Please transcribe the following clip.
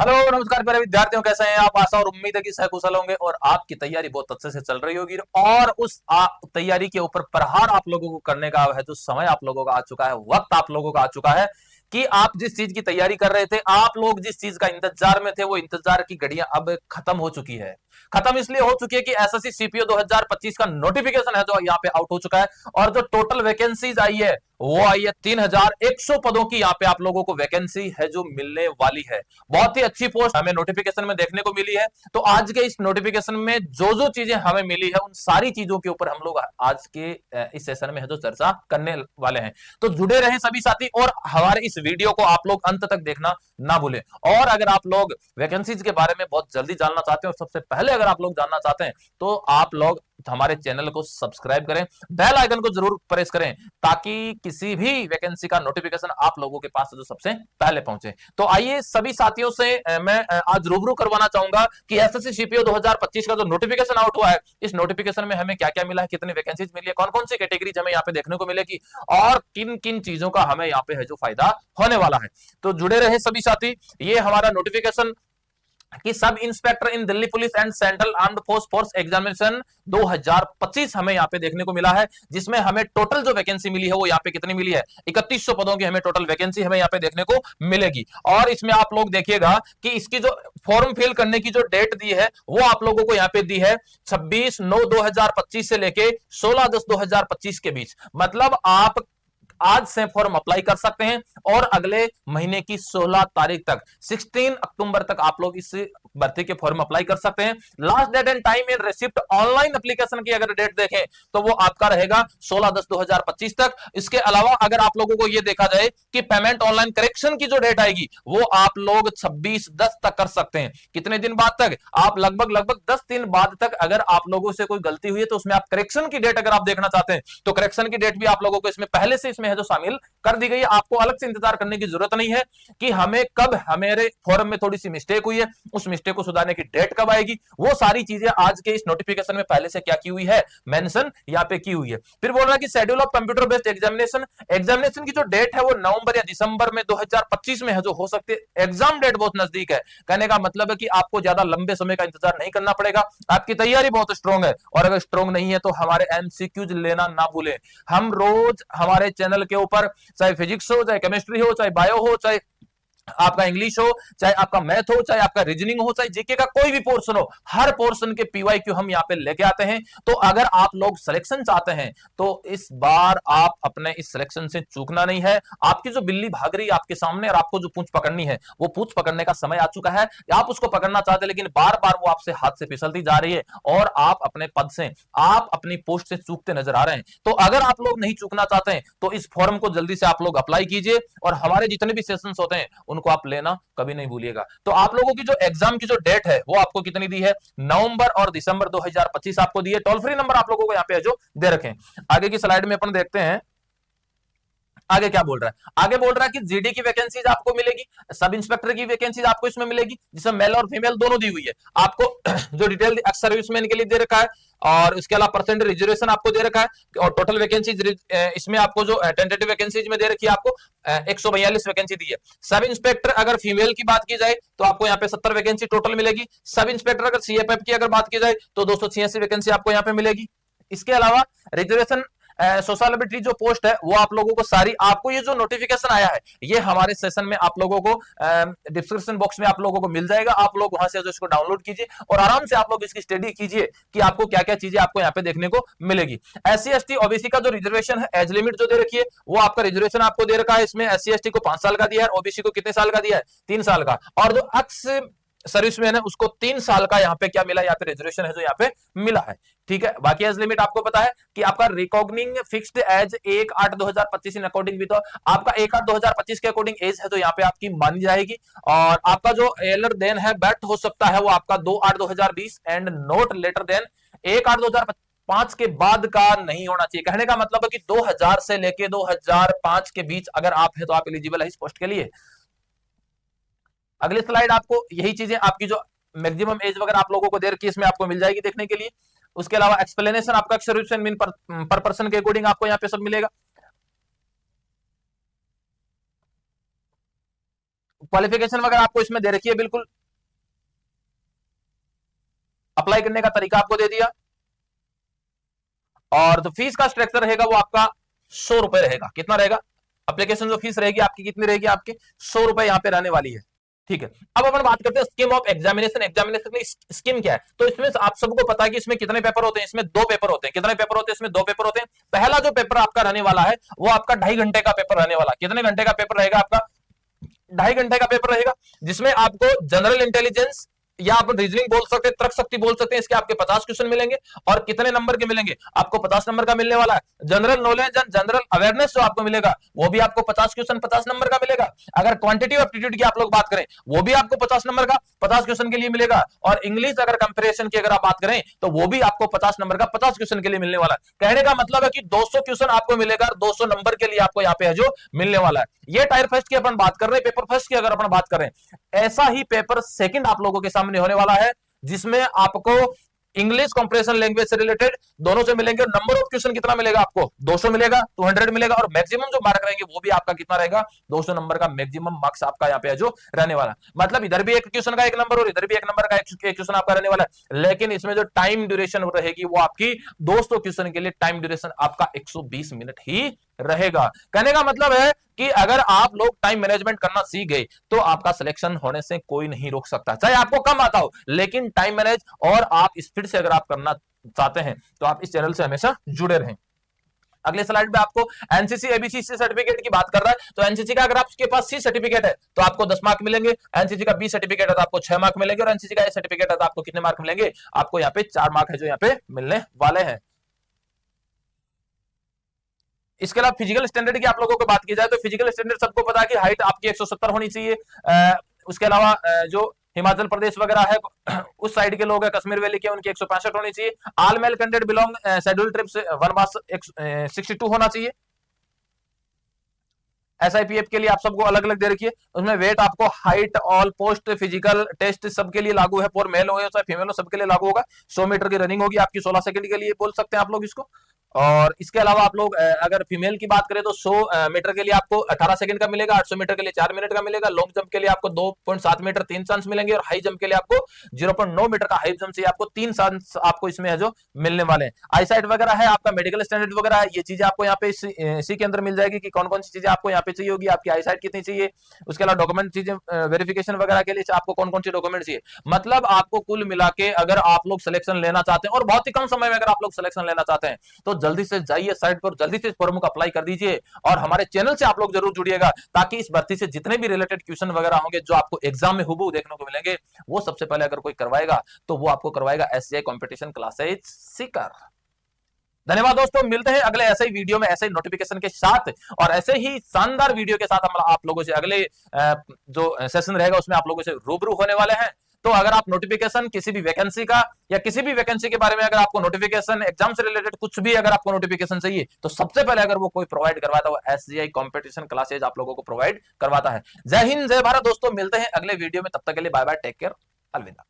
Hello नमस्कार प्यारे विद्यार्थियों, कैसे हैं आप। आशा और उम्मीद है कि सकुशल होंगे और आपकी तैयारी बहुत अच्छे से चल रही होगी। और उस तैयारी के ऊपर प्रहार आप लोगों को करने का है जो समय आप लोगों का आ चुका है, वक्त आप लोगों का आ चुका है कि आप जिस चीज की तैयारी कर रहे थे, आप लोग जिस चीज का इंतजार में थे, वो इंतजार की घड़ियां अब खत्म हो चुकी है। खत्म इसलिए हो चुकी है कि एसएससी सीपीओ 2025 का नोटिफिकेशन है जो यहाँ पे आउट हो चुका है। और जो टोटल वैकेंसीज आई है वो आई है 3100 पदों की। यहाँ पे आप लोगों को वैकेंसी है जो मिलने वाली है। बहुत ही अच्छी पोस्ट हमें नोटिफिकेशन में देखने को मिली है। तो आज के इस नोटिफिकेशन में जो जो चीजें हमें मिली है, उन सारी चीजों के ऊपर हम लोग आज के इस सेशन में है जो चर्चा करने वाले हैं। तो जुड़े रहे सभी साथी और हमारे इस वीडियो को आप लोग अंत तक देखना ना भूलें। और अगर आप लोग वैकेंसीज के बारे में बहुत जल्दी जानना चाहते हैं और सबसे पहले अगर आप लोग जानना चाहते हैं तो आप लोग हमारे चैनल को सब्सक्राइब करें, बेल आइकन को जरूर प्रेस करें ताकि किसी भी वैकेंसी का नोटिफिकेशन आप लोगों के पास जो सबसे पहले पहुंचे। तो आइए सभी साथियों से मैं आज रूबरू करवाना चाहूंगा कि एसएससी सीपीओ 2025 का जो नोटिफिकेशन आउट हुआ है, इस नोटिफिकेशन में हमें क्या क्या मिला है, कितनी वैकेंसीज मिली है, कौन कौन सी कैटेगरीज हमें यहाँ पे देखने को मिलेगी और किन किन चीजों का हमें यहाँ पे है जो फायदा होने वाला है। तो जुड़े रहे सभी साथी। ये हमारा नोटिफिकेशन कि sub inspector in Delhi police and central armed force force examination 2025 हमें यहाँ पे देखने को मिला है, जिसमें हमें टोटल जो वैकेंसी मिली है वो यहाँ पे कितनी मिली है, 3100 पदों की हमें टोटल वैकेंसी हमें यहाँ पे देखने को मिलेगी। और इसमें आप लोग देखिएगा कि इसकी जो फॉर्म फिल करने की जो डेट दी है वो आप लोगों को यहाँ पे दी है 26/9/2025 से लेके 16/10/2025 के बीच। मतलब आप आज से फॉर्म अप्लाई कर सकते हैं और अगले महीने की 16 तारीख तक 16 अक्टूबर तक आप लोग इस भर्ती के फॉर्म अप्लाई कर सकते हैं। Last date and time in receipt online application की अगर डेट देखें तो वो आपका रहेगा 16/10/2025 तक। इसके अलावा अगर आप लोगों को यह देखा जाए कि पेमेंट ऑनलाइन करेक्शन की जो डेट आएगी वो आप लोग 26/10 तक कर सकते हैं। कितने दिन बाद तक? आप लगभग 10 दिन बाद तक अगर आप लोगों से कोई गलती हुई है तो उसमें आप करेक्शन की डेट अगर आप देखना चाहते हैं तो करेक्शन की डेट भी आप लोगों को इसमें पहले से इसमें है जो शामिल कर दी गई है। आपको अलग से इंतजार करने की जरूरत नहीं है कि हमें कब हमारे फॉर्म में थोड़ी सी मिस्टेक हुई है, उस मिस्टेक को सुधारने की डेट कब आएगी, वो सारी चीजें आज के इस नोटिफिकेशन में पहले से क्या की हुई है, मेंशन यहां पे की हुई है। फिर बोल रहा है कि schedule of computer based examination, examination की जो डेट है वो नवंबर या दिसंबर में 2025 में है जो हो सकती है। एग्जाम डेट बहुत नजदीक है। कहने का मतलब है कि आपको ज्यादा लंबे समय का इंतजार नहीं करना पड़ेगा। आपकी तैयारी बहुत स्ट्रांग है और अगर स्ट्रांग नहीं है तो हमारे एमसीक्यूज लेना ना भूलें। हम रोज हमारे चैनल के ऊपर चाहे फिजिक्स हो, चाहे केमिस्ट्री हो, चाहे बायो हो, चाहे आपका इंग्लिश हो, चाहे आपका मैथ हो, चाहे आपका रीजनिंग हो, चाहे जीके का कोई भी पोर्शन हो, हर पोर्शन के पीवाईक्यू हम यहाँ पे लेके आते हैं। तो अगर आप लोग सिलेक्शन चाहते हैं तो इस बार आप अपने इस सिलेक्शन से चूकना नहीं है। आपकी जो बिल्ली भाग रही है आपके सामने और आपको जो पूंछ पकड़नी है वो पूंछ पकड़ने का समय आ चुका है। आप उसको पकड़ना चाहते हैं लेकिन बार बार वो आपसे हाथ से फिसलती जा रही है और आप अपने पद से, आप अपनी पोस्ट से चूकते नजर आ रहे हैं। तो अगर आप लोग नहीं चूकना चाहते हैं तो इस फॉर्म को जल्दी से आप लोग अप्लाई कीजिए और हमारे जितने भी सेशंस होते हैं उनको आप लेना कभी नहीं भूलिएगा। तो आप लोगों की जो एग्जाम की जो डेट है वो आपको कितनी दी है, नवंबर और दिसंबर 2025 आपको दी है। टोल फ्री नंबर आप लोगों को यहाँ पे जो दे रखें। आगे की स्लाइड में अपन देखते हैं आगे क्या बोल रहा है। आगे बोल रहा है कि जीडी की वैकेंसीज आपको मिलेगी, सब इंस्पेक्टर की वैकेंसीज आपको इसमें मिलेगी जिसमें मेल और फीमेल दोनों दी हुई है। आपको जो डिटेल एक्स सर्विसमैन के लिए दे रखा है और उसके अलावा परसेंट रिजर्वेशन आपको दे रखा है और टोटल वैकेंसीज इसमें आपको जो टेंटेटिव वैकेंसीज में दे रखी है आपको 142 वैकेंसी दी है। सब इंस्पेक्टर अगर फीमेल की बात की जाए तो आपको यहाँ पे 70 वैकेंसी टोटल मिलेगी। सब इंस्पेक्टर अगर सीएफएफ की अगर बात की जाए तो 286 वैकेंसी आपको यहाँ पे मिलेगी। इसके अलावा रिजर्वेशन सोशलिटी जो पोस्ट है वो आप लोगों को सारी, आपको ये जो नोटिफिकेशन आया है ये हमारे सेशन में आप लोगों को डिस्क्रिप्शन बॉक्स में आप लोगों को मिल जाएगा। आप लोग वहां से जो इसको डाउनलोड कीजिए और आराम से आप लोग इसकी स्टडी कीजिए कि आपको क्या क्या चीजें आपको यहाँ पे देखने को मिलेगी। एससी एसटी ओबीसी का जो रिजर्वेशन है, एज लिमिट जो दे रखी है वो आपका रिजर्वेशन आपको दे रखा है। इसमें एससी एसटी को 5 साल का दिया है, ओबीसी को कितने साल का दिया है, 3 साल का। और जो अक्स सर्विसमैन है उसको 3 साल का यहाँ पे क्या मिला, यहाँ पे रिजर्वेशन है जो यहाँ पे मिला है। ठीक है, बाकी एज लिमिट आपको पता है कि आपका रिकॉग्निंग फिक्स्ड एज 1/8/2025 इन अकॉर्डिंग भी, तो आपका 1/8/2025 के अकॉर्डिंग एज है तो यहाँ पे आपकी मानी जाएगी। और आपका जो एलर देन है बैट हो सकता है वो आपका 2/8/2020 एंड नोट लेटर देन 1/8/2005 के बाद का नहीं होना चाहिए। कहने का मतलब है कि 2000 से लेके 2005 के बीच अगर आप है तो आप एलिजिबल है इस पोस्ट के लिए। अगली स्लाइड आपको यही चीजें आपकी जो मैक्सिमम एज वगैरह आप लोगों को दे रखी है इसमें आपको मिल जाएगी देखने के लिए। उसके अलावा एक्सप्लेनेशन आपका सर्विसमैन मीन पर पर्सन के अकॉर्डिंग आपको यहाँ पे सब मिलेगा। क्वालिफिकेशन वगैरह आपको इसमें दे रखी है, बिल्कुल अप्लाई करने का तरीका आपको दे दिया। और जो फीस का स्ट्रक्चर रहेगा वो आपका 100 रुपए रहेगा। कितना रहेगा? एप्लीकेशन जो फीस रहेगी आपकी कितनी रहेगी? आपकी 100 रुपए यहां पे रहने वाली है। ठीक है, अब अपन बात करते हैं स्कीम ऑफ एग्जामिनेशन। एग्जामिनेशन की स्कीम क्या है? तो इसमें आप सबको पता है कि इसमें कितने पेपर होते हैं? इसमें 2 पेपर होते हैं। कितने पेपर होते हैं? इसमें 2 पेपर होते हैं। पहला जो पेपर आपका रहने वाला है वो आपका 2.5 घंटे का पेपर रहने वाला। कितने घंटे का पेपर रहेगा आपका? 2.5 घंटे का पेपर रहेगा, जिसमें आपको जनरल इंटेलिजेंस या आप रीजनिंग बोल सकते हैं, तर्क शक्ति बोल सकते हैं, इसके आपके 50 क्वेश्चन मिलेंगे। और कितने नंबर के मिलेंगे? आपको 50 नंबर का मिलने वाला है। General knowledge and general awareness जो आपको मिलेगा वो भी आपको 50 क्वेश्चन 50 नंबर का मिलेगा। अगर क्वांटिटेटिव एप्टीट्यूड की आप लोग बात करें वो भी आपको 50 नंबर का 50 क्वेश्चन के लिए मिलेगा। और इंग्लिश अगर कंपेरिजन की अगर आप बात करें तो वो भी आपको 50 नंबर का 50 क्वेश्चन के लिए मिलने वाला है। कहने का मतलब है कि 200 क्वेश्चन आपको मिलेगा, 200 नंबर के लिए आपको यहाँ पे है जो मिलने वाला है। ये टायर फर्स्ट की अपन बात कर रहे हैं। पेपर फर्स्ट की अगर अपन बात करें, ऐसा ही पेपर सेकंड आप लोगों के सामने होने वाला है, जिसमें आपको इंग्लिश कंप्रेशन लैंग्वेज से रिलेटेड दोनों से मिलेंगे। और नंबर ऑफ क्वेश्चन कितना मिलेगा आपको? 200 मिलेगा, 200 मिलेगा। और मैक्सिमम जो मार्क रहेंगे वो भी आपका कितना रहेगा? 200 नंबर का मैक्सिमम मार्क्स आपका यहाँ पे जो रहने वाला। मतलब इधर भी एक क्वेश्चन का 1 नंबर और इधर भी 1 नंबर का एक क्वेश्चन आपका रहने वाला है। लेकिन इसमें जो टाइम ड्यूरेशन रहेगी वो आपकी 200 क्वेश्चन के लिए टाइम ड्यूरेशन आपका 120 मिनट ही रहेगा। कहने का मतलब है कि अगर आप लोग टाइम मैनेजमेंट करना सीख गए तो आपका सिलेक्शन होने से कोई नहीं रोक सकता, चाहे आपको कम आता हो। लेकिन टाइम मैनेज और आप स्पीड से अगर आप करना चाहते हैं तो आप इस चैनल से हमेशा जुड़े रहें। अगले स्लाइड में आपको एनसीसी एबीसी सर्टिफिकेट की बात कर रहा है। तो एनसीसी का अगर आपके पास सी सर्टिफिकेट है तो आपको 10 मार्क मिलेंगे। एनसीसी का बी सर्टिफिकेट है तो आपको 6 मार्क मिलेंगे। और एनसीसी का ए सर्टिफिकेट है तो आपको कितने मार्क मिलेंगे? आपको यहाँ पे 4 मार्क है जो यहाँ पे मिलने वाले हैं। इसके अलावा फिजिकल स्टैंडर्ड की आप लोगों को बात की जाए तो फिजिकल स्टैंडर्ड सबको पता है कि हाइट आपकी 170 होनी चाहिए। उसके अलावा जो हिमाचल प्रदेश वगैरह है उस साइड के लोग हैं, कश्मीर वैली के, उनकी 165 होनी चाहिए। All male candidate belong schedule trips 1 मास 62 होना चाहिए। एसआईपीएफ के लिए आप सबको अलग अलग दे रखिए। उसमें वेट आपको height all post physical test सबके लिए लागू है, फॉर मेल हो या फीमेल हो सबके लिए लागू होगा। 100 मीटर की रनिंग होगी आपकी 16 सेकंड के लिए, बोल सकते हैं आप लोग इसको। और इसके अलावा आप लोग अगर फीमेल की बात करें तो 100 मीटर के लिए आपको 18 सेकंड का मिलेगा, 800 मीटर के लिए 4 मिनट का मिलेगा, लॉन्ग जंप के लिए आपको 2.7 मीटर 3 चांस मिलेंगे, और हाई जंप के लिए आपको 0.9 मीटर का हाई जंप से आपको 3 चांस आपको इसमें है जो मिलने वाले हैं। आईसाइट वगैरह है, आपका मेडिकल स्टैंडर्ड वगैरह है, ये चीजें आपको यहाँ पे इसी के अंदर मिल जाएगी कि कौन कौन सी चीजें आपको यहाँ पे चाहिए होगी, आपकी आईसाइट कितनी चाहिए। उसके अलावा डॉक्यूमेंट चीजें वेरिफिकेशन वगैरह के लिए आपको कौन कौन सी डॉक्यूमेंट चाहिए। मतलब आपको कुल मिला के अगर आप लोग सिलेक्शन लेना चाहते हैं और बहुत ही कम समय में अगर आप लोग सिलेक्शन लेना चाहते हैं तो जल्दी से जाइए साइट पर, जल्दी से इस फॉर्म को अप्लाई कर दीजिए। और हमारे चैनल से आप लोग जरूर जुड़िएगा ताकि इस भर्ती से जितने भी रिलेटेड क्वेश्चन वगैरह होंगे जो आपको एग्जाम में हुबहू देखने को मिलेंगे, वो सबसे पहले अगर कोई करवाएगा तो वो आपको करवाएगा एससीआई कंपटीशन क्लासेज सीकर। धन्यवाद दोस्तों, मिलते हैं अगले ऐसे ही वीडियो में ऐसे ही नोटिफिकेशन के साथ और ऐसे ही शानदार वीडियो के साथ हम आप लोगों से अगले जो सेशन रहेगा उसमें आप लोगों से रूबरू होने वाले हैं। तो अगर आप नोटिफिकेशन किसी भी वैकेंसी का या किसी भी वैकेंसी के बारे में अगर आपको नोटिफिकेशन एग्जाम से रिलेटेड कुछ भी अगर आपको नोटिफिकेशन चाहिए तो सबसे पहले अगर वो कोई प्रोवाइड करवाता है वो एससीआई कंपटीशन क्लासेज आप लोगों को प्रोवाइड करवाता है। जय हिंद, जय भारत दोस्तों, मिलते हैं अगले वीडियो में, तब तक के लिए बाय बाय, टेक केयर, अलविदा।